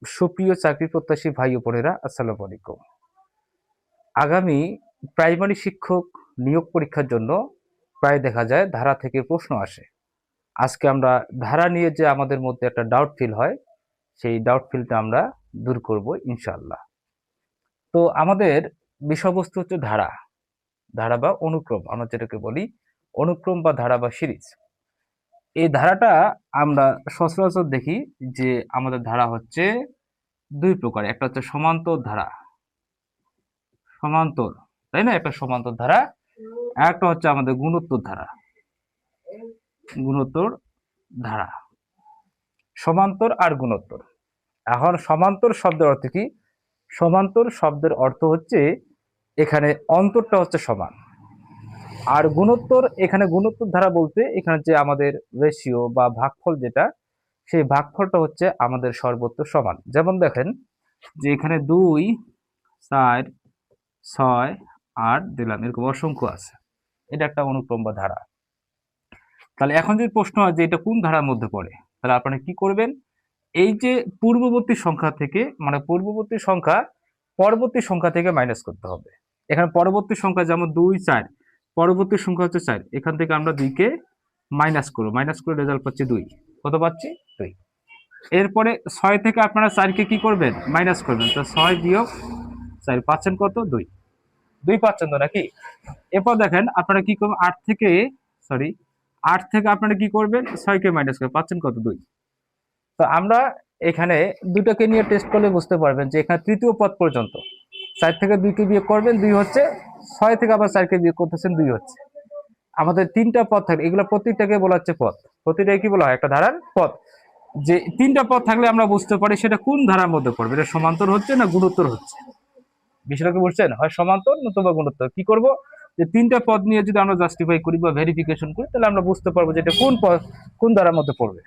সুপ্রিয় চাকরি প্রত্যাশী ভাই ও বোনেরা, আসসালামু আলাইকুম। আগামী প্রাইমারি শিক্ষক নিয়োগ পরীক্ষার জন্য প্রায় দেখা যায় ধারা থেকে প্রশ্ন আসে। আজকে আমরা ধারা নিয়ে যে আমাদের মধ্যে একটা ডাউট ফিল হয়, সেই ডাউট ফিলটা আমরা দূর করব ইনশাআল্লাহ। তো আমাদের বিষয়বস্তু হচ্ছে ধারা, ধারা বা অনুক্রম, আমরা যেটাকে বলি অনুক্রম বা ধারা বা সিরিজ। এই ধারাটা আমরা সচরাচর দেখি যে আমাদের ধারা হচ্ছে দুই প্রকার। একটা হচ্ছে সমান্তর ধারা, সমান্তর, তাই না? একটা সমান্তর ধারা, একটা হচ্ছে আমাদের গুণোত্তর ধারা, গুণোত্তর ধারা। সমান্তর আর গুণোত্তর। এখন সমান্তর শব্দের অর্থ কি? সমান্তর শব্দের অর্থ হচ্ছে এখানে অন্তরটা হচ্ছে সমান। আর গুণোত্তর, এখানে গুণোত্তর ধারা বলতে এখানে যে আমাদের রেশিও বা ভাগফল যেটা, সেই ভাগফলটা হচ্ছে আমাদের সর্বত্র সমান। যেমন দেখেন যে এখানে 2, 4, 6, 8 দিলাম, এরকম অসংখ্য আছে। এটা একটা অনুক্রম বা ধারা। তাহলে এখন যদি প্রশ্ন হয় যে এটা কোন ধারার মধ্যে পড়ে, তাহলে আপনারা কি করবেন? এই যে পূর্ববর্তী সংখ্যা থেকে, মানে পূর্ববর্তী সংখ্যা পরবর্তী সংখ্যা থেকে মাইনাস করতে হবে। এখানে পরবর্তী সংখ্যা যেমন 2, 4, পরবর্তী সংখ্যা হচ্ছে 4, এখান থেকে আমরা 2 কে মাইনাস করব, মাইনাস করে রেজাল্ট পাচ্ছি 2। কত পাচ্ছি? 2। এরপরে 6 থেকে আপনারা 4 কে কি করবেন? মাইনাস করবেন। তো 6 বিয়োগ 4 পাচ্ছেন কত? 2। 2 পাচ্ছেন তো নাকি? এরপর দেখেন আপনারা কি করবেন? 8 থেকে আপনারা কি করবেন? 6 কে মাইনাস করবেন, পাচ্ছেন কত? 2। তো আমরা এখানে দুটোকে নিয়ে টেস্ট করলে বুঝতে পারবেন যে এখানে তৃতীয় পদ পর্যন্ত 4 থেকে 2 কে বিয়োগ করবেন, 2 হচ্ছে। 6 থেকে আবার 4 কে বিয়োগ করতেছেন, 2 হচ্ছে। আমাদের 3টা পদ থাকে, এগুলো প্রত্যেকটাকে বলা হচ্ছে পদ। প্রতিটাকে কি বলা হয়? একটা ধারার পদ। যে 3টা পদ থাকলে আমরা বুঝতে পারি সেটা কোন ধারার মধ্যে পড়বে, এটা সমান্তর হচ্ছে না গুণোত্তর হচ্ছে। বিষয়টাকে বুঝছেন? হয় সমান্তর নতুবা গুণোত্তর। কি করব? যে 3টা পদ নিয়ে যদি আমরা জাস্টিফাই করি বা ভেরিফিকেশন করি, তাহলে আমরা বুঝতে পারবো যে এটা কোন পদ, কোন ধারার মধ্যে পড়বে।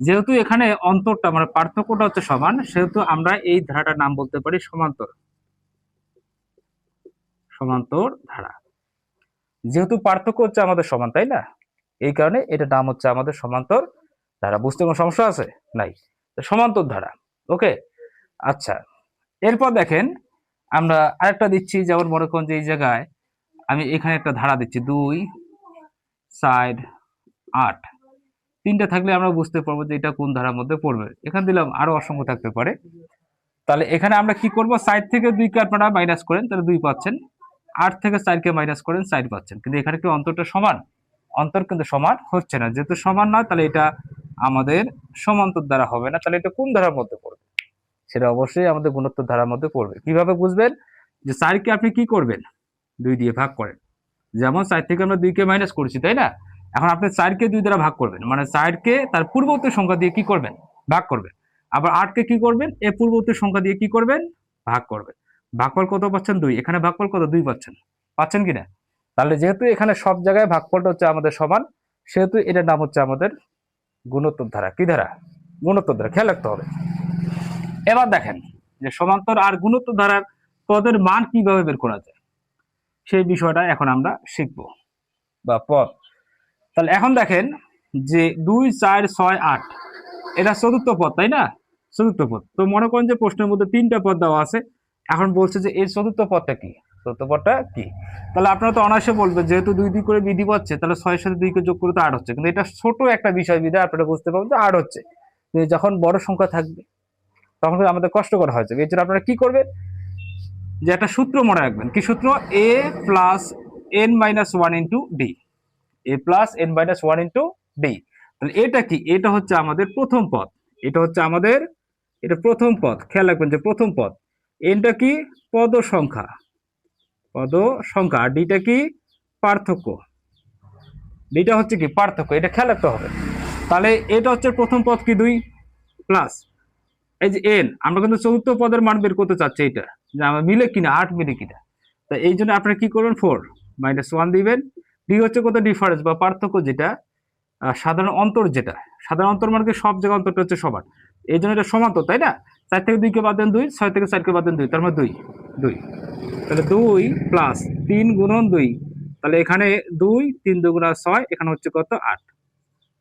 যেহেতু এখানে অন্তরটা, মানে পার্থক্যটা হচ্ছে সমান, সেহেতু আমরা এই ধারাটার নাম বলতে পারি সমান্তর, সমান্তর ধারা। যেহেতু পার্থক্য হচ্ছে আমাদের সমান, তাই না? এই কারণে এটার নাম হচ্ছে আমাদের সমান্তর ধারা। বুঝতে কোনো সমস্যা আছে? নাই। সমান্তর ধারা। ওকে, আচ্ছা। এরপর দেখেন আমরা আরেকটা দিচ্ছি, যেমন মনে করেন যে এই জায়গায় আমি এখানে একটা ধারা দিচ্ছি 2, 4, 8, 3টা থাকলে আমরা বুঝতে পারবো যে এটা কোন ধারার মধ্যে পড়বে। এখানে দিলাম, আরো অসংখ্য থাকতে পারে। তাহলে এখানে আমরা কি করব? 4 থেকে 2 কে আপনারা মাইনাস করেন, তাহলে 2 পাচ্ছেন। 8 থেকে 4 কে মাইনাস করেন, 4 পাচ্ছেন। কিন্তু এখানে কি অন্তরটা সমান? অন্তর কিন্তু সমান হচ্ছে না। যেহেতু সমান নয়, তাহলে এটা আমাদের সমান্তর দ্বারা হবে না। তাহলে এটা কোন ধারার মধ্যে পড়বে? সেটা অবশ্যই আমাদের গুণোত্তর ধারার মধ্যে পড়বে। কিভাবে বুঝবেন? যে 4 কে আপনি কি করবেন? 2 দিয়ে ভাগ করেন। যেমন 4 থেকে আমরা 2 কে মাইনাস করেছি, তাই না? এখন আপনি 4 কে 2 দ্বারা ভাগ করবেন, মানে 4 কে তার পূর্ববর্তী সংখ্যা দিয়ে কি করবেন? ভাগ করবেন। আবার 8 কে কি করবেন? এর পূর্ববর্তী সংখ্যা দিয়ে কি করবেন? ভাগ করবেন। ভাগফল কত পাচ্ছেন? 2। এখানে ভাগফল কত? 2 পাচ্ছেন। পাচ্ছেন কিনা? তাহলে যেহেতু এখানে সব জায়গায় ভাগফলটা হচ্ছে আমাদের সমান, সেহেতু এটার নাম হচ্ছে আমাদের গুণোত্তর ধারা। কি ধারা? গুণোত্তর ধারা। খেয়াল রাখতে হবে। এবার দেখেন যে সমান্তর আর গুণোত্তর ধারার পদের মান কিভাবে বের করা যায়, সেই বিষয়টা এখন আমরা শিখব, বা পদ। তাহলে এখন দেখেন যে 2, 4, 6, 8 এটা চতুর্থ পদ, তাই না? চতুর্থ পদ। তো মনে করেন যে প্রশ্নের মধ্যে 3টা পদ দেওয়া আছে। এখন বলছে যে এই চতুর্থ পদটা কি? চতুর্থ পদটা কি? তাহলে আপনারা তো অনায়াসে বলবেন, যেহেতু 2 2 করে বৃদ্ধি পাচ্ছে, তাহলে 6 এর সাথে 2 কে যোগ করে তো 8 হচ্ছে। কিন্তু এটা ছোট একটা বিষয় বিধায় আপনারা বুঝতে পারবেন যে 8 হচ্ছে। কিন্তু যখন বড় সংখ্যা থাকবে তখন আমাদের কষ্টকর হয়ে যাবে। এই জন্য আপনারা কি করবেন? যে একটা সূত্র মনে রাখবেন। কি সূত্র? a plus n minus 1 into D. a plus n minus 1 into D. তাহলে এটা কি? এটা হচ্ছে আমাদের প্রথম পদ। এটা হচ্ছে আমাদের, এটা প্রথম পদ। খেয়াল রাখবেন যে প্রথম পদ। এনটা কি? পদ সংখ্যা, পদ সংখ্যা। আর ডিটা কি? পার্থক্য। ডিটা হচ্ছে কি? পার্থক্য। এটা খেয়াল রাখতে হবে। তাহলে এটা হচ্ছে প্রথম পদ কি? 2 প্লাস এই যে এন, আমরা কিন্তু চতুর্থ পদের মান বের করতে চাচ্ছি, এটা যে আমরা মিলে কিনা, 8 মিলে কিনা। তা এই জন্য আপনারা কি করবেন? 4 মাইনাস 1 দিবেন। ডি হচ্ছে কত? ডিফারেন্স বা পার্থক্য, যেটা সাধারণ অন্তর, যেটা সাধারণ অন্তর মানে সব জায়গায় অন্তরটা হচ্ছে সমান। এই জন্য এটা সমান্তর, তাই না? 4 থেকে 2 কে বাদ দেন 2, 6 থেকে 4 কে বাদ দেন 2, তার মানে 2 2। তাহলে 2 প্লাস 3 গুণন 2, তাহলে এখানে 2 3 দুগুণা 6, এখানে হচ্ছে কত? 8।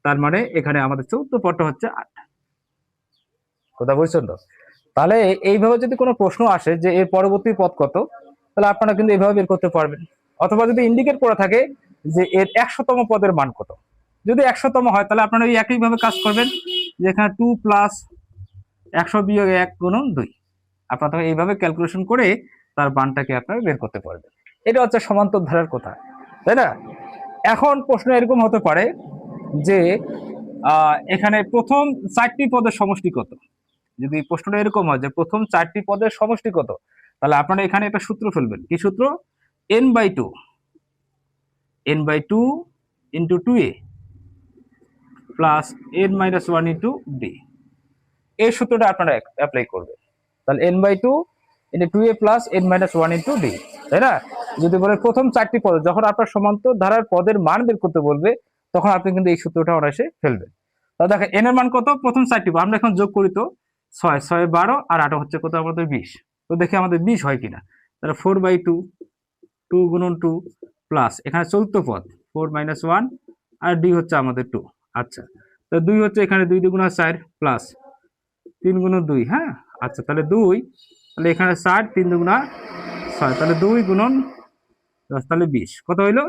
তার মানে এখানে আমাদের চতুর্থ পদটা হচ্ছে 8। কথা বলছেন তো? তাহলে এইভাবে যদি কোনো প্রশ্ন আসে যে এর পরবর্তী পদ কত, তাহলে আপনারা কিন্তু এইভাবে বের করতে পারবেন। অথবা যদি ইন্ডিকেট করা থাকে যে এর 100তম পদের মান কত, যদি 100তম হয় তাহলে আপনারা এই একইভাবে কাজ করবেন, যে এখানে 2 প্লাস 100 বিয়োগ 1 গুণন 2, আপনারা তখন এইভাবে ক্যালকুলেশন করে তার মানটাকে আপনারা বের করতে পারবেন। এটা হচ্ছে সমান্তর ধারার কথা, তাই না? এখন প্রশ্ন এরকম হতে পারে যে এখানে প্রথম 4টি পদের সমষ্টি কত। যদি প্রশ্নটা এরকম হয় যে প্রথম 4টি পদের সমষ্টি কত, তাহলে আপনারা এখানে একটা সূত্র ফেলবেন। কি সূত্র? n/2 into 2a plus n-1 into d, এই সূত্রটা আপনারা অ্যাপ্লাই করবেন। তাহলে n/2 into 2a plus n-1 into d, তাই না? যদি বলে প্রথম 4টি পদ, যখন আপনার সমান্তর ধারার পদের মান বের করতে বলবে তখন আপনি কিন্তু এই সূত্রটা অনায়াসে ফেলবেন। তাহলে দেখেন n এর মান কত, প্রথম 4টি পদ আমরা এখন যোগ করি, তো 6 6 12 আর 8 হচ্ছে কত আমাদের 20, তো দেখি আমাদের 20 হয় কিনা। তাহলে 4/2 2 গুণন 2 প্লাস এখানে চতুর্থ পদ 4-1 আর d হচ্ছে আমাদের 2। আচ্ছা, তো 2 হচ্ছে এখানে 2 2 গুণা 4 প্লাস 3 গুণন 2, হ্যাঁ। আচ্ছা, তাহলে 2, তাহলে এখানে 4 3 2 গুণা 6, তাহলে 2 গুণন 10, তাহলে 20, কত হইলো?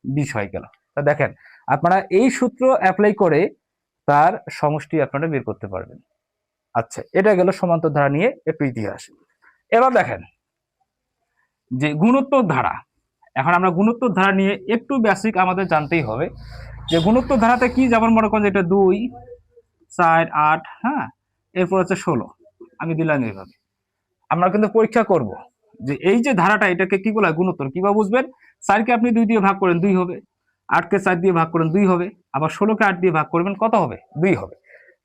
20 হয়ে গেল। তা দেখেন আপনারা এই সূত্র অ্যাপ্লাই করে তার সমষ্টি আপনারা বের করতে পারবেন। আচ্ছা, এটা গেল সমান্তর ধারা নিয়ে একটু ইতিহাস। এবার দেখেন যে গুণোত্তর ধারা। এখন আমরা গুণোত্তর ধারা নিয়ে একটু বেসিক আমাদের জানতেই হবে যে গুণোত্তর ধারাতে কি, যেমন মনে করেন এটা 2 4 8, হ্যাঁ, এরপর হচ্ছে 16, আমি দিলাম এইভাবে। আমরা কিন্তু পরীক্ষা করব যে এই যে ধারাটা, এটাকে কি বলা হয়? গুণোত্তর। কিভাবে বুঝবেন? 4কে আপনি 2 দিয়ে ভাগ করেন 2 হবে, 8কে 4 দিয়ে ভাগ করেন 2 হবে, আবার 16কে 8 দিয়ে ভাগ করবেন কত হবে? 2 হবে।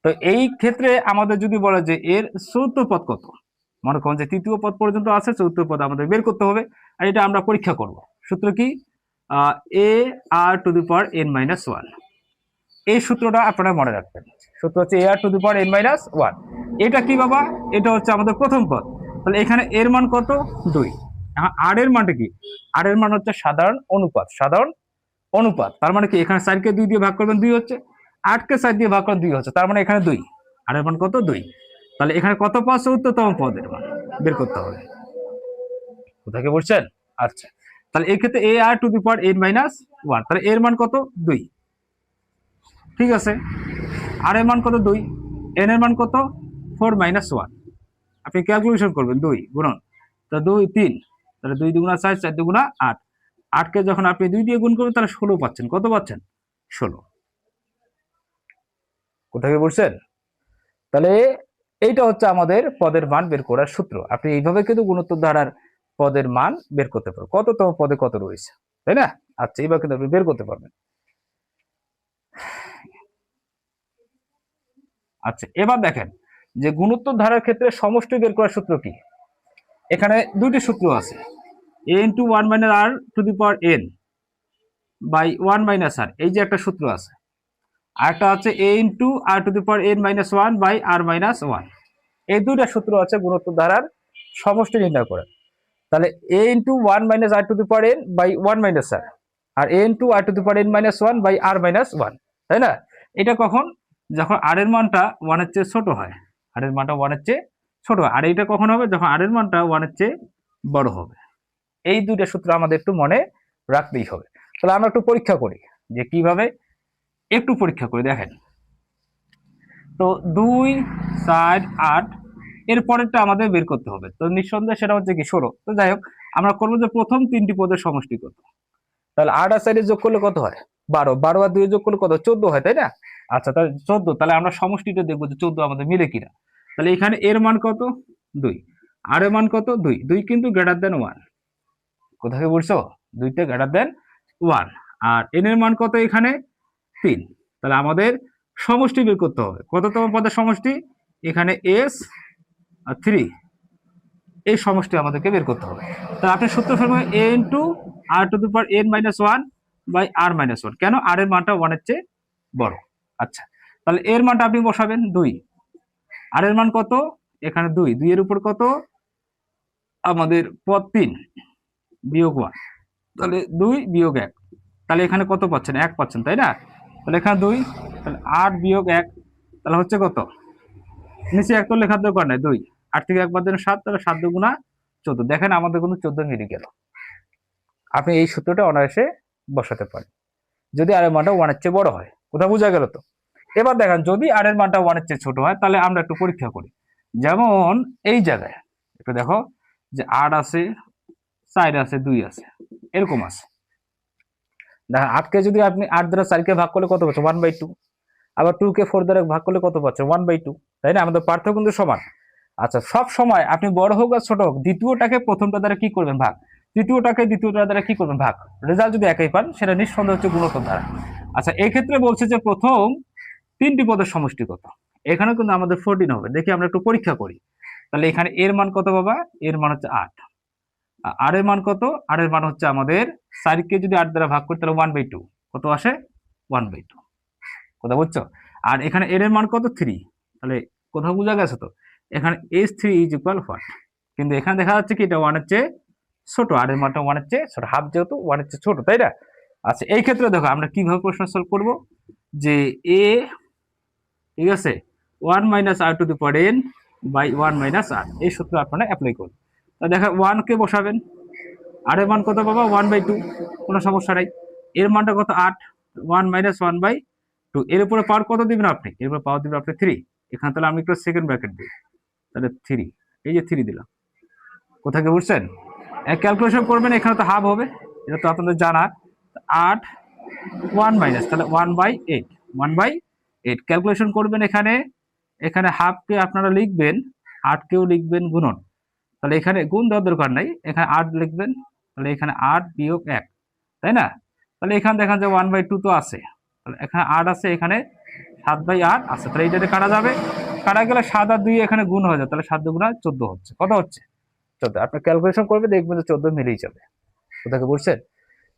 তো এই ক্ষেত্রে আমাদের যদি বলা যে এর চতুর্থ পদ কত, মনে করেন যে তৃতীয় পদ পর্যন্ত আছে, চতুর্থ পদ আমাদের বের করতে হবে, আর এটা আমরা পরীক্ষা করব। সূত্র কি? ar⁻n-1, এই সূত্রটা আপনারা মনে রাখবেন। সূত্র হচ্ছে ar⁻n-1। এটা কি বাবা? এটা হচ্ছে আমাদের প্রথম পদ। তাহলে এখানে এর মান কত? 2। এখন আর এর মানটা কি? আর এর মান হচ্ছে সাধারণ অনুপাত, সাধারণ অনুপাত। তার মানে কি, এখানে 4কে 2 দিয়ে ভাগ করবেন 2 হচ্ছে, 8কে 4 দিয়ে ভাগ করবেন 2 হচ্ছে, তার মানে এখানে 2। আর এর মান কত? 2। তাহলে এখানে কত পাওয়া? চতুর্থতম পদের মান বের করতে হবে। কোথায় কি বলছেন? আচ্ছা, তাহলে এই ক্ষেত্রে ar⁻n-1, তাহলে এর মান কত? 2। ঠিক আছে, আর এর মান কত? 2। এন এর মান কত? 4-1। আপনি ক্যালকুলেশন করবেন 2 গুণন, তা 2 3, তাহলে 2 2 গুণা 4 4 2 গুণা 8, 8কে যখন আপনি 2 দিয়ে গুণ করবেন তাহলে 16 পাচ্ছেন। কত পাচ্ছেন? 16। কোথায় বলছেন? তাহলে এইটা হচ্ছে আমাদের পদের মান বের করার সূত্র। আপনি এইভাবে কিন্তু গুণোত্তর ধারার পদের মান বের করতে পারবেন, কততম পদে কত রয়েছে, তাই না? আচ্ছা, এইভাবে কিন্তু আপনি বের করতে পারবেন। আচ্ছা, এবার দেখেন যে গুণোত্তর ধারার ক্ষেত্রে সমষ্টি বের করার সূত্র কি। এখানে দুটি সূত্র আছে, a*1-r⁴n/1 - r, এই যে একটা সূত্র আছে, আরেকটা আছে a*r⁻n-1/r-1, এই দুইটা সূত্র আছে গুণোত্তর ধারার সমষ্টি নির্ণয় করে। তাহলে a*1-r⁴n/1 - আর a*r⁴n-1/r-1, তাই না? এটা কখন? যখন আর এর মানটা 1 এর চেয়ে ছোট হয়, আর এর মানটা 1 এর চেয়ে ছোট হয়। আর এটা কখন হবে? যখন আর এর মানটা 1 এর চেয়ে বড় হবে। এই দুইটা সূত্র আমাদের একটু মনে রাখতেই হবে। তাহলে আমরা একটু পরীক্ষা করি যে কিভাবে, একটু পরীক্ষা করি। দেখেন তো 2 4 8, এর পরেরটা আমাদের বের করতে হবে। তো নিঃসন্দেহে সেটা হচ্ছে কি 16। তো যাই হোক, আমরা করবো যে প্রথম 3টি পদের সমষ্টি কত। তাহলে 8 আর 4 যোগ করলে কত হয়? 12। 12 আর 2 যোগ করলে কত? 14 হয়, তাই না? আচ্ছা, তাহলে 14। তাহলে আমরা সমষ্টিটা দেখবো যে 14 আমাদের মিলে কিনা। তাহলে এখানে এর মান কত? 2, আর এর মান কত? 2। 2 কিন্তু গ্রেটার দেন 1। কোথায় বলছো? 2টা গ্রেটার দেন 1। আর এন এর মান কত? এখানে 3। তাহলে আমাদের সমষ্টি বের করতে হবে। কততম পদের সমষ্টি? এখানে s আর 3, এই সমষ্টি আমাদেরকে বের করতে হবে। তাহলে আপনি সূত্র ফেলবেন a*r⁻n-1/r-1। কেন? আর এর মানটা 1 এর চেয়ে বড়। আচ্ছা, তাহলে এর মানটা আপনি বসাবেন 2। আর এর মান কত? এখানে 2। 2 এর উপর কত? আমাদের পদ 3 বিয়োগ 1, তাহলে 2 বিয়োগ 1, তাহলে এখানে কত পাচ্ছেন? 1 পাচ্ছেন, তাই না? তাহলে এখানে 2, তাহলে 8 বিয়োগ 1, তাহলে হচ্ছে কত? নিচে এক তো লেখার দরকার নাই, 2 8 থেকে একবার দেন 7, তাহলে 7 দুগুণা 14। দেখেন আমাদের কিন্তু 14 মিলে গেল। আপনি এই সূত্রটা অনায়াসে বসাতে পারেন যদি আর এর মানটা 1 এর চেয়ে বড় হয়। কোথাও বোঝা গেল তো? এবার দেখেন যদি আর এর মানটা 1 এর চেয়ে ছোট হয় তাহলে আমরা একটু পরীক্ষা করি। যেমন এই জায়গায় একটু দেখো যে 8 আছে, 4 আছে, 2 আছে, এরকম আছে। দেখেন 8 কে যদি আপনি 8 দ্বারা 4 কে ভাগ করলে কত পাচ্ছেন? 1/2। আবার 2 কে 4 দ্বারা ভাগ করলে কত পাচ্ছেন? 1/2। তাই না? আমাদের পার্থক্য কিন্তু সমান। আচ্ছা, সব সময় আপনি বড় হোক আর ছোট হোক, দ্বিতীয়টাকে প্রথমটা দ্বারা কি করবেন? ভাগ। তৃতীয়টাকে দ্বিতীয়টা দ্বারা কি করবেন? ভাগ। রেজাল্ট যদি একই পান সেটা নিঃসন্দেহে হচ্ছে গুণোত্তর ধারা। আচ্ছা, এই ক্ষেত্রে বলছে যে প্রথম 3টি পদের সমষ্টি কত। এখানে কিন্তু আমাদের 14 হবে। দেখি আমরা একটু পরীক্ষা করি। তাহলে এখানে এর মান কত বাবা? এর মান হচ্ছে 8। আর এর মান কত? আর এর মান হচ্ছে আমাদের 4 কে যদি 8 দ্বারা ভাগ করি তাহলে 1/2 কত আসে? 1/2। কথা বুঝছো? আর এখানে এর মান কত? 3। তাহলে কোথাও বোঝা গেছে তো? এখানে s3 ইজ ইকুয়াল হোয়াট? কিন্তু এখানে দেখা যাচ্ছে কি এটা 1 এর চেয়ে ছোট, আর এর মানটা 1 এর চেয়ে ছোট, হাফ যেহেতু 1 এর চেয়ে ছোট, তাই না? আচ্ছা, এই ক্ষেত্রে দেখো আমরা কিভাবে প্রশ্ন সলভ করব যে a, ঠিক আছে, 1 minus r to the power n by 1 minus r, এই সূত্র আপনারা অ্যাপ্লাই করুন। তা দেখা 1 কে বসাবেন, আর এর মান কত পাবা? 1/2, কোনো সমস্যা নাই। এর মানটা কত? 8, 1 মাইনাস 1/2। এর উপরে পাওয়ার কত দিবেন আপনি? এর উপরে পাওয়ার দিবেন আপনি 3। এখানে তাহলে আমি একটু সেকেন্ড ব্র্যাকেট দিই, তাহলে 3, এই যে 3 দিলাম। কোথায় কি বুঝছেন? ক্যালকুলেশন করবেন, এখানে তো হাফ হবে, এটা তো আপনাদের জানা। 8 1 মাইনাস, তাহলে 1/8, 1/8 ক্যালকুলেশন করবেন। এখানে এখানে হাফকে আপনারা লিখবেন, 8 কেও লিখবেন গুণন, তাহলে এখানে গুণ দেওয়ার দরকার নাই, এখানে 8 লিখবেন, তাহলে এখানে 8 বিয়োগ 1, তাই না? তাহলে এখানে দেখেন যে 1/2 তো আছে, তাহলে এখানে 8 আছে, এখানে 7/8 আছে, তাহলে এইটাতে কাটা যাবে। কাটা গেলে 7 আর 2 এখানে গুণ হয়ে যায়, তাহলে 7 দুগুণা 14 হচ্ছে। কত হচ্ছে? 14। আপনি ক্যালকুলেশন করবে, দেখবেন যে 14 মিলেই যাবে। কোথাকে বুঝছেন?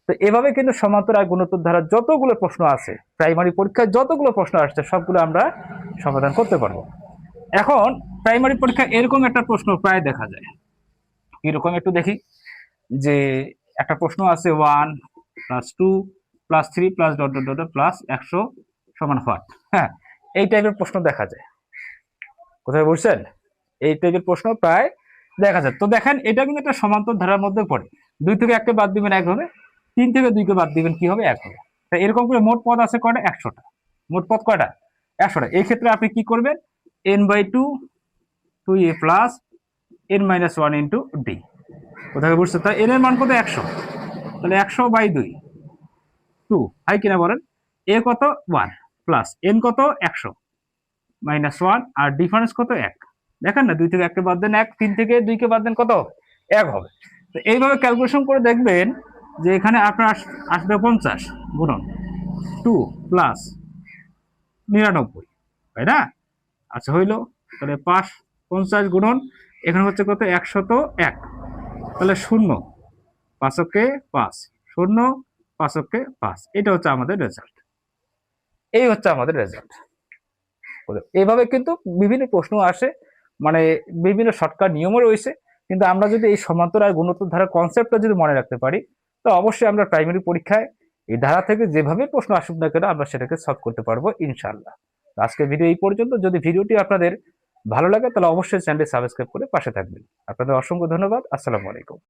তো এভাবে কিন্তু সমান্তর আর গুণোত্তর ধারার যতগুলো প্রশ্ন আছে, প্রাইমারি পরীক্ষায় যতগুলো প্রশ্ন আসছে সবগুলো আমরা সমাধান করতে পারবো। এখন প্রাইমারি পরীক্ষায় এরকম একটা প্রশ্ন প্রায় দেখা যায়। এরকম একটু দেখি যে একটা প্রশ্ন আছে 1 + 2 + 3 + ডট ডট ডট প্লাস 100 সমান হোয়াট। হ্যাঁ, এই টাইপের প্রশ্ন দেখা যায়। কোথায় বুঝছেন? এই টাইপের প্রশ্ন প্রায় দেখা যায়। তো দেখেন এটা কিন্তু একটা সমান্তর ধারার মধ্যে পড়ে। 2 থেকে 1 কে বাদ দিবেন 1 হবে, 3 থেকে 2 কে বাদ দিবেন কি হবে? 1 হবে। তাই এরকম করে মোট পদ আছে কয়টা? 100টা। মোট পদ কয়টা? 100টা। এই ক্ষেত্রে আপনি কি করবেন? n/2 2a plus n-1 into d। কোথায় বুঝছো? তাই n এর মান কত? 100। তাহলে 100/2 2, হাই কিনা বলেন? a কত? 1 প্লাস n কত? 100 মাইনাস 1, আর ডিফারেন্স কত? 1। দেখেন না, 2 থেকে 1 কে বাদ দেন 1, 3 থেকে 2 কে বাদ দেন কত? 1 হবে। তো এইভাবে ক্যালকুলেশন করে দেখবেন যে এখানে আপনার আসবে 50 গুণন 2 প্লাস 99, তাই না? আচ্ছা, হইলো। তাহলে 50 গুণন এখানে হচ্ছে কত? 101। তাহলে 0 5 5 0 5 5, এটা হচ্ছে আমাদের রেজাল্ট। এই হচ্ছে আমাদের রেজাল্ট। এইভাবে কিন্তু বিভিন্ন প্রশ্ন আসে, মানে বিভিন্ন শর্টকাট নিয়মও রয়েছে। কিন্তু আমরা যদি এই সমান্তর আর গুণোত্তর ধারার কনসেপ্টটা যদি মনে রাখতে পারি, তো অবশ্যই আমরা প্রাইমারি পরীক্ষায় এই ধারা থেকে যেভাবে প্রশ্ন আসুক না কেন আমরা সেটাকে সলভ করতে পারবো ইনশাআল্লাহ। আজকের ভিডিও এই পর্যন্ত। যদি ভিডিওটি আপনাদের ভালো লাগে তাহলে অবশ্যই চ্যানেলটি সাবস্ক্রাইব করে পাশে থাকবেন। আপনাদের অসংখ্য ধন্যবাদ। আসসালামু আলাইকুম।